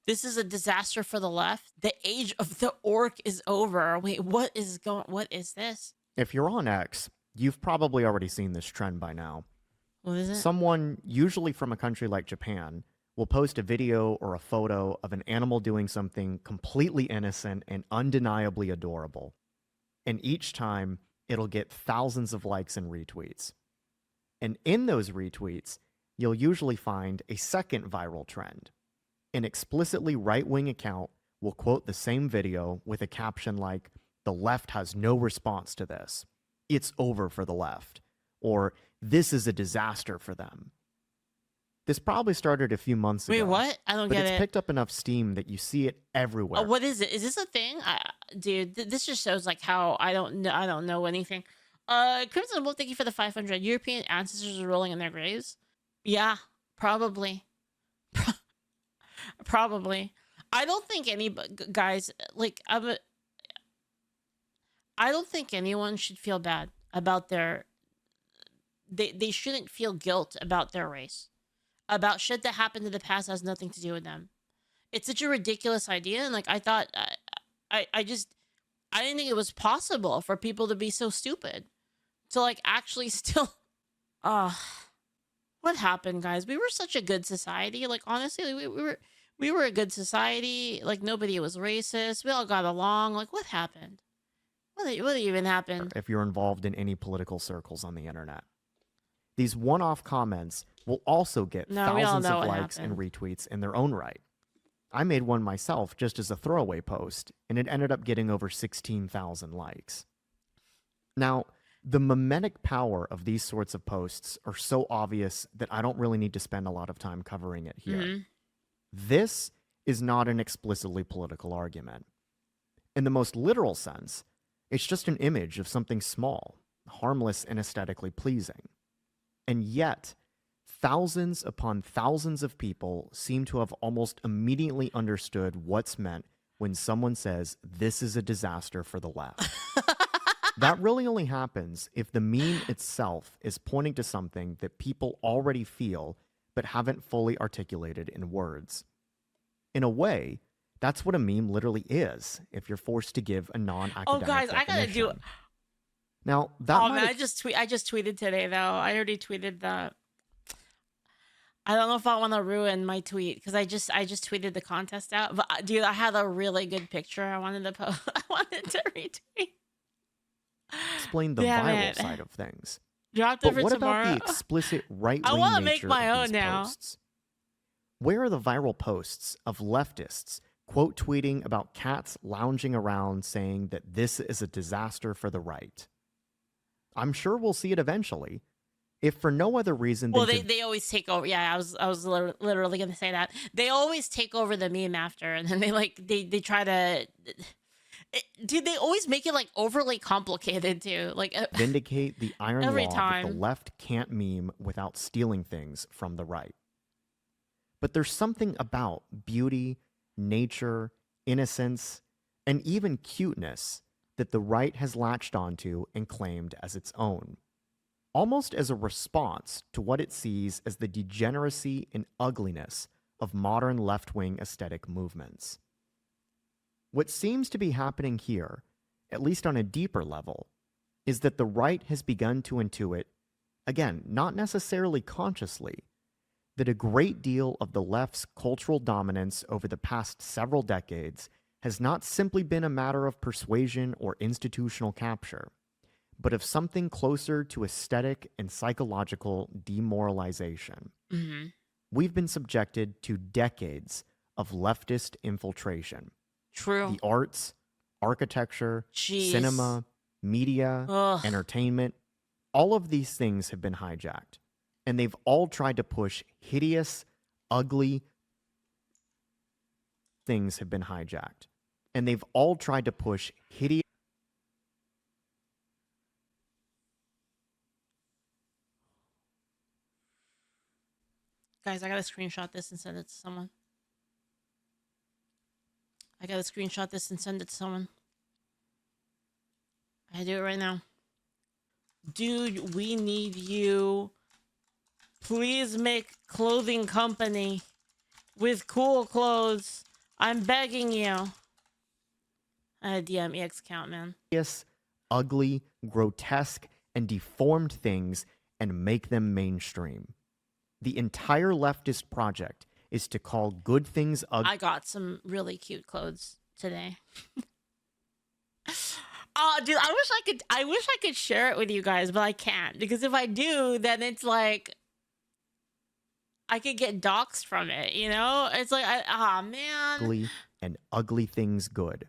This is a disaster for the left. The age of the orc is over. Wait, what is this? If you're on X, you've probably already seen this trend by now. What is it? Someone, usually from a country like Japan, will post a video or a photo of an animal doing something completely innocent and undeniably adorable. And each time, it'll get thousands of likes and retweets. And in those retweets, you'll usually find a second viral trend. An explicitly right-wing account will quote the same video with a caption like, "The left has no response to this. It's over for the left." Or, "This is a disaster for them." This probably started a few months ago. Wait, what? I don't but get it's it. picked up enough steam that you see it everywhere. What is it? Is this a thing? Dude, this just shows like how I don't know anything. Crimson Wolf, thank you for the 500. European ancestors are rolling in their graves. Yeah, probably. Probably. I don't think guys, like, I don't think anyone should feel bad about they shouldn't feel guilt about their race. About shit that happened in the past has nothing to do with them. It's such a ridiculous idea, and like I thought, I didn't think it was possible for people to be so stupid, to like actually still, what happened, guys? We were such a good society. Like honestly, we were a good society. Like nobody was racist. We all got along. Like what happened? What even happened? If you're involved in any political circles on the internet, these one-off comments will also get thousands of likes and retweets in their own right. I made one myself just as a throwaway post, and it ended up getting over 16,000 likes. Now, the mimetic power of these sorts of posts are so obvious that I don't really need to spend a lot of time covering it here. Mm-hmm. This is not an explicitly political argument. In the most literal sense, it's just an image of something small, harmless, and aesthetically pleasing. And yet, thousands upon thousands of people seem to have almost immediately understood what's meant when someone says, "This is a disaster for the left." That really only happens if the meme itself is pointing to something that people already feel but haven't fully articulated in words. In a way, that's what a meme literally is if you're forced to give a non-academic guys, definition. I gotta do it. Now, that I just tweeted today though. I already tweeted that. I don't know if I want to ruin my tweet because I just tweeted the contest out. But dude, I had a really good picture I wanted to post. I wanted to retweet. Explain the viral side of things. Dropped But it for what tomorrow. about the explicit right-wing I want to nature make my of own these now. posts? Where are the viral posts of leftists quote tweeting about cats lounging around saying that this is a disaster for the right? I'm sure we'll see it eventually, if for no other reason than they always take over. Yeah, I was literally gonna say that. They always take over the meme after, and then they try to. Dude, they always make it like overly complicated too. Like vindicate the iron every law time. that the left can't meme without stealing things from the right. But there's something about beauty, nature, innocence, and even cuteness that the right has latched onto and claimed as its own, almost as a response to what it sees as the degeneracy and ugliness of modern left-wing aesthetic movements. What seems to be happening here, at least on a deeper level, is that the right has begun to intuit, again, not necessarily consciously, that a great deal of the left's cultural dominance over the past several decades has not simply been a matter of persuasion or institutional capture, but of something closer to aesthetic and psychological demoralization. Mm-hmm. We've been subjected to decades of leftist infiltration. True. The arts, architecture, cinema, media, entertainment, all of these things have been hijacked. And they've all tried to push hideous, ugly things have been hijacked. And they've all tried to push hideous. Guys, I gotta screenshot this and send it to someone. I gotta screenshot this and send it to someone. I do it right now. Dude, we need you. Please make clothing company with cool clothes I'm begging you. I DM EX account, man. Ugly, grotesque, and deformed things and make them mainstream. The entire leftist project is to call good things ugly. I got some really cute clothes today. Oh, dude, I wish I could share it with you guys, but I can't, because if I do, then it's like I could get doxxed from it, you know? It's like, man. Ugly and ugly things good.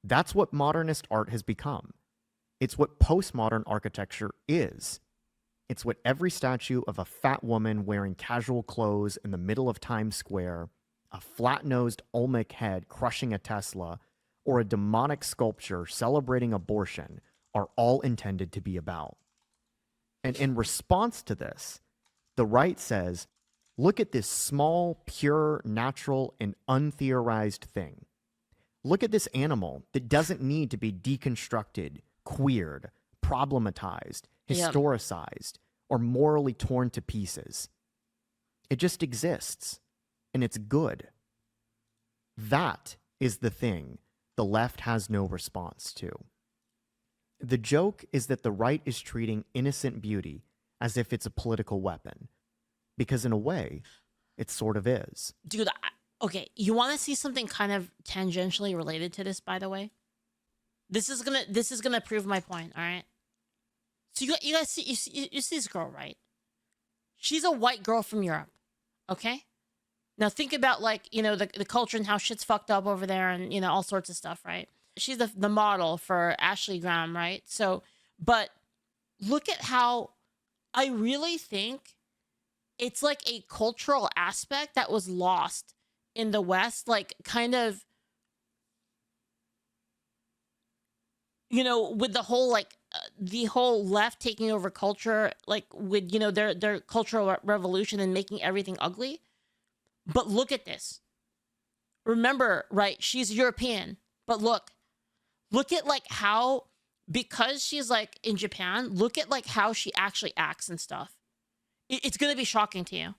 That's what modernist art has become. It's what postmodern architecture is. It's what every statue of a fat woman wearing casual clothes in the middle of Times Square, a flat-nosed Olmec head crushing a Tesla, or a demonic sculpture celebrating abortion are all intended to be about. And in response to this, the right says, look at this small, pure, natural, and untheorized thing. Look at this animal that doesn't need to be deconstructed, queered, problematized, historicized, or morally torn to pieces. It just exists, and it's good. That is the thing the left has no response to. The joke is that the right is treating innocent beauty as if it's a political weapon, because in a way, it sort of is. Dude, okay, you want to see something kind of tangentially related to this, by the way? This is gonna prove my point, all right? So you guys see, you see this girl, right? She's a white girl from Europe, okay? Now think about, like, you know, the culture and how shit's fucked up over there, and, you know, all sorts of stuff, right? She's the model for Ashley Graham, right? So, but look at how I really think it's like a cultural aspect that was lost in the West, like, kind of, you know, with the whole, like, the whole left taking over culture, like, with, you know, their cultural revolution and making everything ugly. But look at this. Remember, right, she's European, but look at, like, how, because she's, like, in Japan, look at, like, how she actually acts and stuff. It's gonna be shocking to you.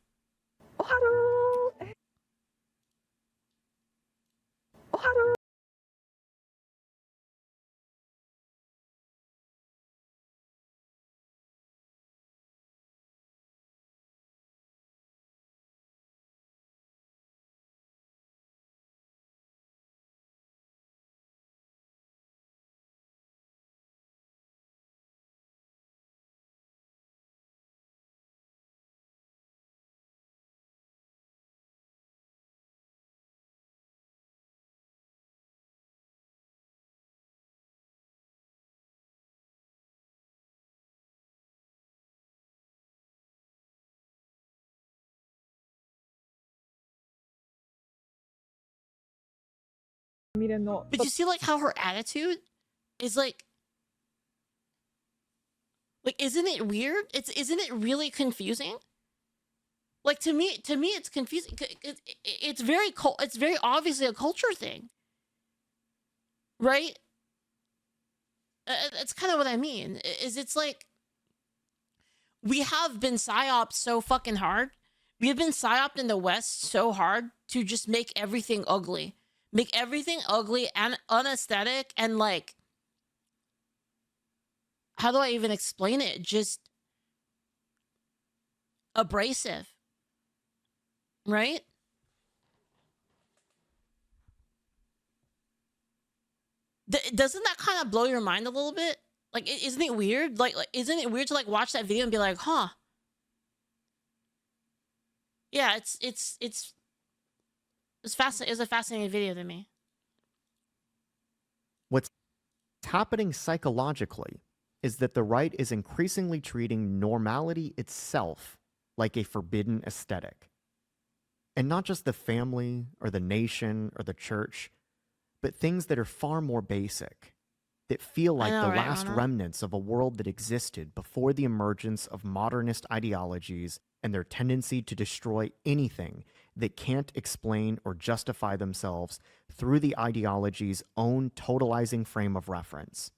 But you see, like, how her attitude is like, isn't it weird? Isn't it really confusing? Like, to me, it's confusing. It's very it's very obviously a culture thing, right? That's kind of what I mean. It's like, we have been psyoped so fucking hard. We have been psyoped in the West so hard to just make everything ugly. Make everything ugly and unaesthetic and, like, how do I even explain it? Just abrasive. Right? Doesn't that kind of blow your mind a little bit? Like, isn't it weird? Like, isn't it weird to, like, watch that video and be like, huh? Yeah, it's fascinating. It's a fascinating video to me. What's happening psychologically is that the right is increasingly treating normality itself like a forbidden aesthetic. And not just the family or the nation or the church, but things that are far more basic, that feel like the last remnants of a world that existed before the emergence of modernist ideologies and their tendency to destroy anything that can't explain or justify themselves through the ideology's own totalizing frame of reference.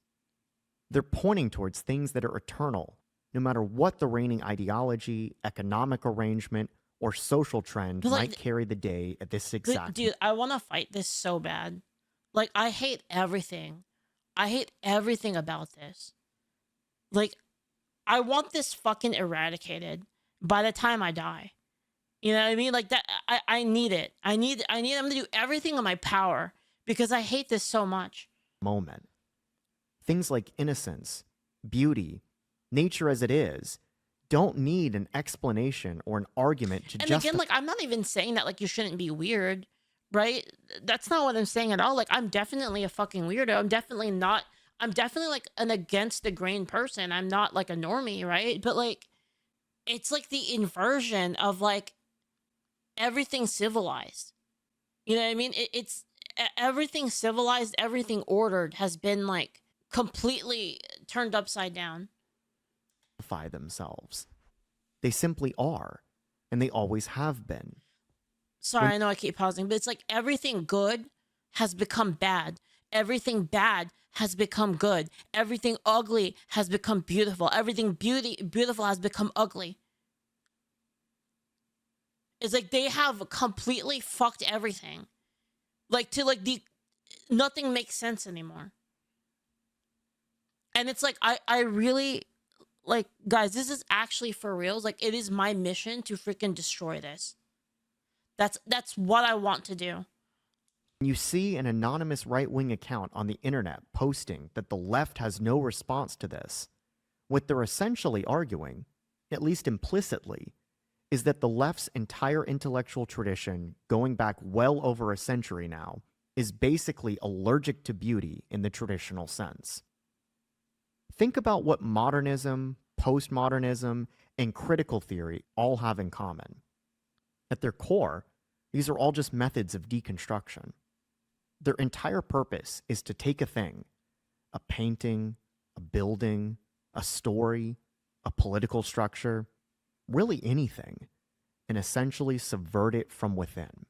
They're pointing towards things that are eternal, no matter what the reigning ideology, economic arrangement, or social trend But might like, carry the day at this exact dude, I want to fight this so bad. Like, I hate everything. I hate everything about this. Like, I want this fucking eradicated by the time I die. You know what I mean? Like that. I need it. I need. I'm gonna do everything in my power because I hate this so much. moment. Things like innocence, beauty, nature as it is, don't need an explanation or an argument to And again, justify like, I'm not even saying that like you shouldn't be weird, right? That's not what I'm saying at all. Like, I'm definitely a fucking weirdo. I'm definitely not. I'm definitely like an against the grain person. I'm not like a normie, right? But like, it's like the inversion of like everything civilized. You know what I mean? It's everything civilized, everything ordered has been like completely turned upside down. themselves. They simply are, and they always have been. Sorry, When I know I keep pausing, but it's like everything good has become bad. Everything bad has become good. Everything ugly has become beautiful. Everything beautiful has become ugly. It's like they have completely fucked everything. Like to like the nothing makes sense anymore. And it's like I really like, guys, this is actually for reals. Like, it is my mission to freaking destroy this. That's what I want to do. you see an anonymous right-wing account on the internet posting that the left has no response to this, what they're essentially arguing, at least implicitly, is that the left's entire intellectual tradition, going back well over a century now, is basically allergic to beauty in the traditional sense. Think about what modernism, postmodernism, and critical theory all have in common. At their core, these are all just methods of deconstruction. Their entire purpose is to take a thing, a painting, a building, a story, a political structure, really anything, and essentially subvert it from within.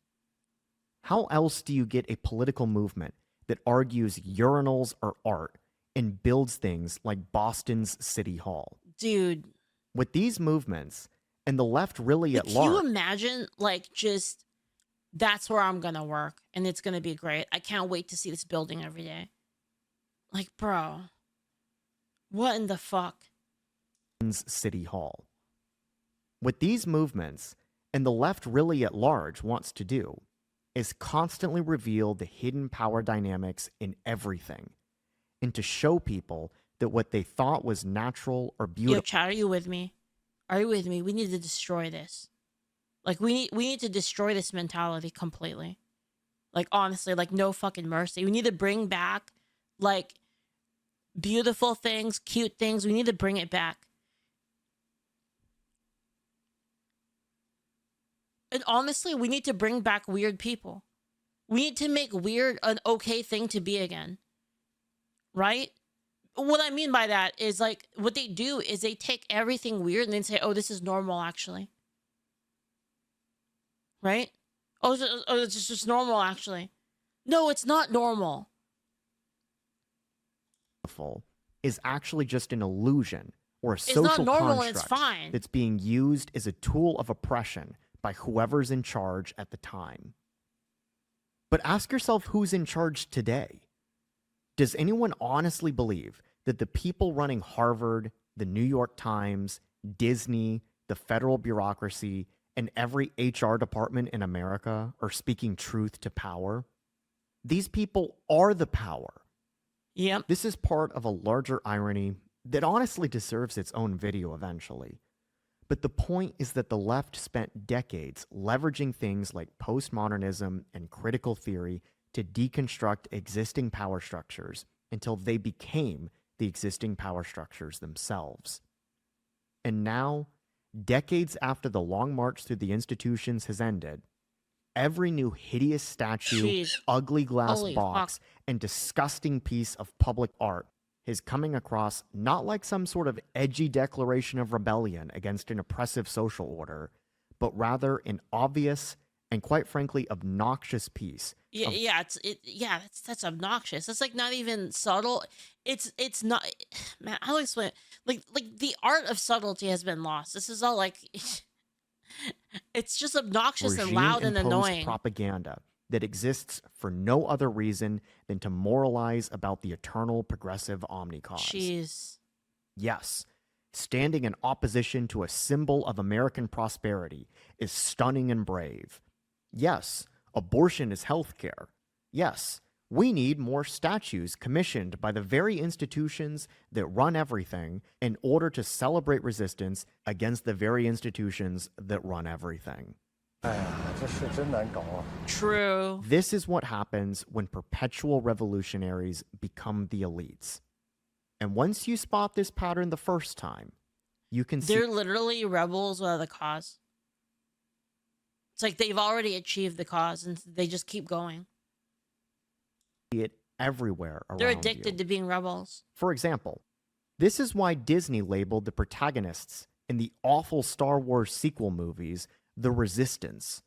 How else do you get a political movement that argues urinals are art and builds things like Boston's City Hall? Dude, With these movements, and the left really like, at can you large, imagine like just that's where I'm gonna work and it's gonna be great. I can't wait to see this building every day. Like, bro, what in the fuck? City Hall. What these movements, and the left really at large wants to do, is constantly reveal the hidden power dynamics in everything, and to show people that what they thought was natural or Yo, beautiful chat, are you with me? Are you with me? We need to destroy this. Like, we need to destroy this mentality completely. Like, honestly, like, no fucking mercy. We need to bring back like beautiful things, cute things. We need to bring it back. And honestly, we need to bring back weird people. We need to make weird an okay thing to be again. Right? What I mean by that is like what they do is they take everything weird and then say, "Oh, this is normal actually." Right? Oh, it's just normal actually. No, it's not normal. is actually just an illusion or a It's not social normal and it's construct fine. that's being used as a tool of oppression by whoever's in charge at the time. But ask yourself who's in charge today. Does anyone honestly believe that the people running Harvard, the New York Times, Disney, the federal bureaucracy, and every HR department in America are speaking truth to power? These people are the power. Yep. This is part of a larger irony that honestly deserves its own video eventually. But the point is that the left spent decades leveraging things like postmodernism and critical theory to deconstruct existing power structures until they became the existing power structures themselves. And now, decades after the long march through the institutions has ended, every new hideous statue, Jeez. ugly glass Holy box, fuck. and disgusting piece of public art is coming across not like some sort of edgy declaration of rebellion against an oppressive social order, but rather an obvious and quite frankly obnoxious piece. Yeah, that's obnoxious. That's like not even subtle. It's not, man, how do I explain it? Like the art of subtlety has been lost. This is all like It's just obnoxious and regime loud and imposed annoying. propaganda that exists for no other reason than to moralize about the eternal progressive omnicause. Jeez. Yes, standing in opposition to a symbol of American prosperity is stunning and brave. Yes, abortion is healthcare. Yes, we need more statues commissioned by the very institutions that run everything in order to celebrate resistance against the very institutions that run everything. True. This is what happens when perpetual revolutionaries become the elites. And once you spot this pattern the first time, you can see They're literally rebels without a cause. It's like they've already achieved the cause and they just keep going. it everywhere around They're addicted you. to being rebels. For example, this is why Disney labeled the protagonists in the awful Star Wars sequel movies the Resistance,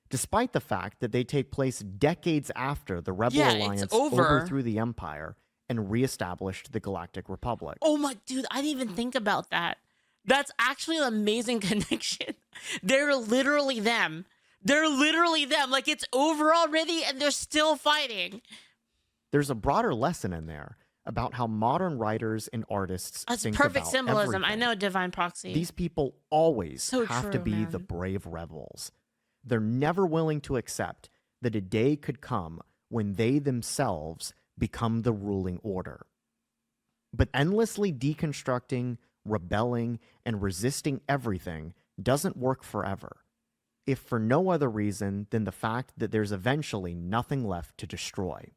despite the fact that they take place decades after the Rebel Alliance overthrew the Empire and reestablished the Galactic Republic. Oh my dude, I didn't even think about that. That's actually an amazing connection. They're literally them. They're literally them. Like, it's over already and they're still fighting. There's a broader lesson in there about how modern writers and artists That's think perfect about symbolism. everything. I know Divine Proxy. These people always So have to true, be the man. brave rebels. They're never willing to accept that a day could come when they themselves become the ruling order. But endlessly deconstructing, rebelling, and resisting everything doesn't work forever, if for no other reason than the fact that there's eventually nothing left to destroy.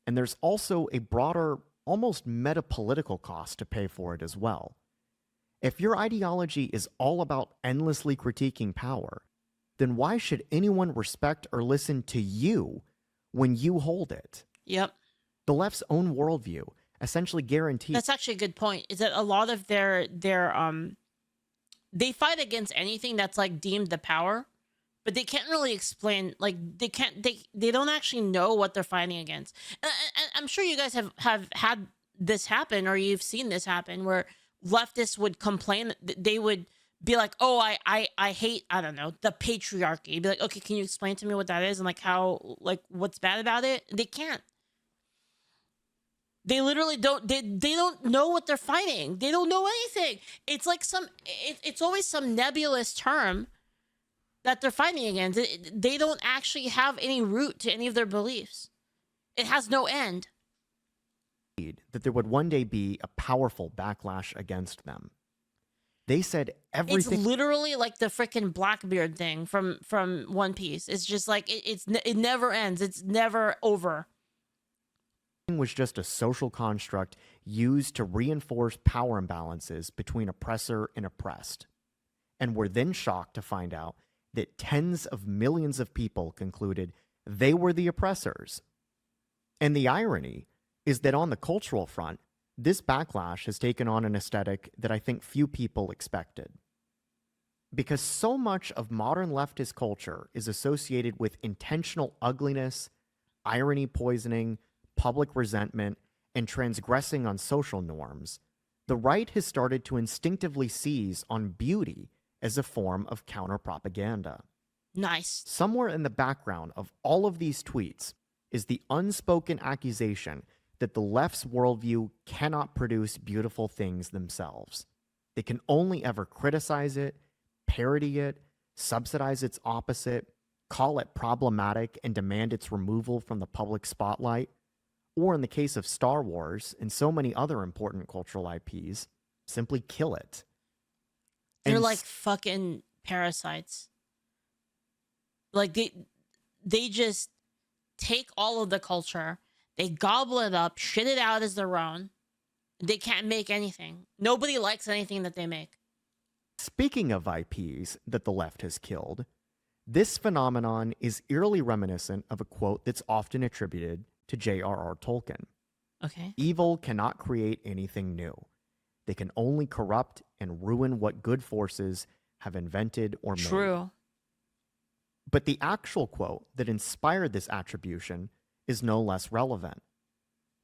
And there's also a broader, almost metapolitical cost to pay for it as well. If your ideology is all about endlessly critiquing power, then why should anyone respect or listen to you when you hold it? Yep. The left's own worldview essentially guarantees That's actually a good point. Is that a lot of their they fight against anything that's like deemed the power, but they can't really explain, like they don't actually know what they're fighting against. And I'm sure you guys have had this happen, or you've seen this happen, where leftists would complain. They would be like, oh, I hate, I don't know, the patriarchy. Be like, okay, can you explain to me what that is and like how, like, what's bad about it? They can't. They literally don't. They don't know what they're fighting. They don't know anything. It's like it's always some nebulous term that they're fighting against. They don't actually have any root to any of their beliefs. It has no end. that there would one day be a powerful backlash against them. They said everything. It's literally like the freaking Blackbeard thing from One Piece. It's just like it never ends. It's never over. Was just a social construct used to reinforce power imbalances between oppressor and oppressed, and were then shocked to find out that tens of millions of people concluded they were the oppressors. And the irony is that on the cultural front, this backlash has taken on an aesthetic that I think few people expected. Because so much of modern leftist culture is associated with intentional ugliness, irony poisoning, public resentment, and transgressing on social norms, the right has started to instinctively seize on beauty as a form of counter-propaganda. Nice. Somewhere in the background of all of these tweets is the unspoken accusation that the left's worldview cannot produce beautiful things themselves. They can only ever criticize it, parody it, subsidize its opposite, call it problematic, and demand its removal from the public spotlight, or in the case of Star Wars and so many other important cultural IPs, simply kill it. They're And like fucking parasites. Like they just take all of the culture, they gobble it up, shit it out as their own. They can't make anything. Nobody likes anything that they make. Speaking of IPs that the left has killed, this phenomenon is eerily reminiscent of a quote that's often attributed to J.R.R. Tolkien. Okay. Evil cannot create anything new. They can only corrupt and ruin what good forces have invented or made. True. But the actual quote that inspired this attribution is no less relevant.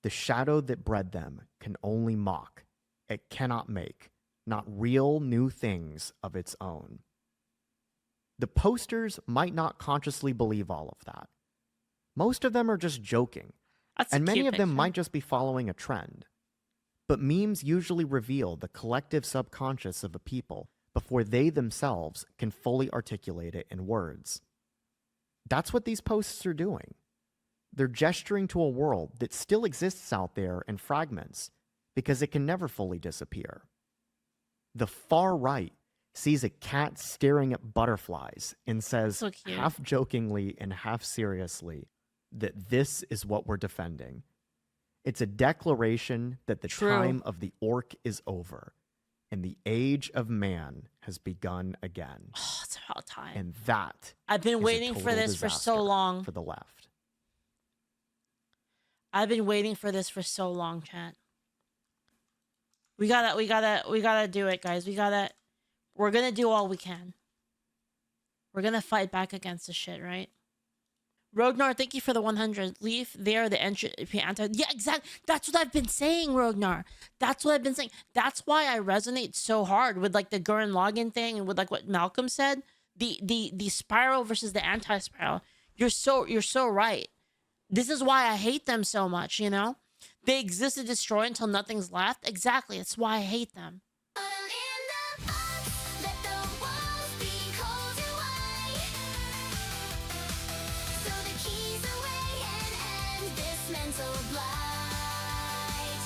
The shadow that bred them can only mock. It cannot make, not real new things of its own. The posters might not consciously believe all of that. Most of them are just joking, That's and a many cute of them picture. might just be following a trend. But memes usually reveal the collective subconscious of a people before they themselves can fully articulate it in words. That's what these posts are doing. They're gesturing to a world that still exists out there in fragments because it can never fully disappear. The far right sees a cat staring at butterflies and says, So cute. half jokingly and half seriously, that this is what we're defending. It's a declaration that the True. time of the orc is over and the age of man has begun again. Oh, it's about time. And that I've been is a waiting for total this for so disaster long. for the left. I've been waiting for this for so long, chat. We gotta do it, guys. We're gonna do all we can. We're gonna fight back against this shit, right? Rognar, thank you for the 100. Leaf, they are the anti. Yeah, exactly. That's what I've been saying, Rognar. That's what I've been saying. That's why I resonate so hard with like the Gurren Lagann thing and with like what Malcolm said. The spiral versus the anti-spiral. You're so right. This is why I hate them so much, you know? They exist to destroy until nothing's left. Exactly. That's why I hate them.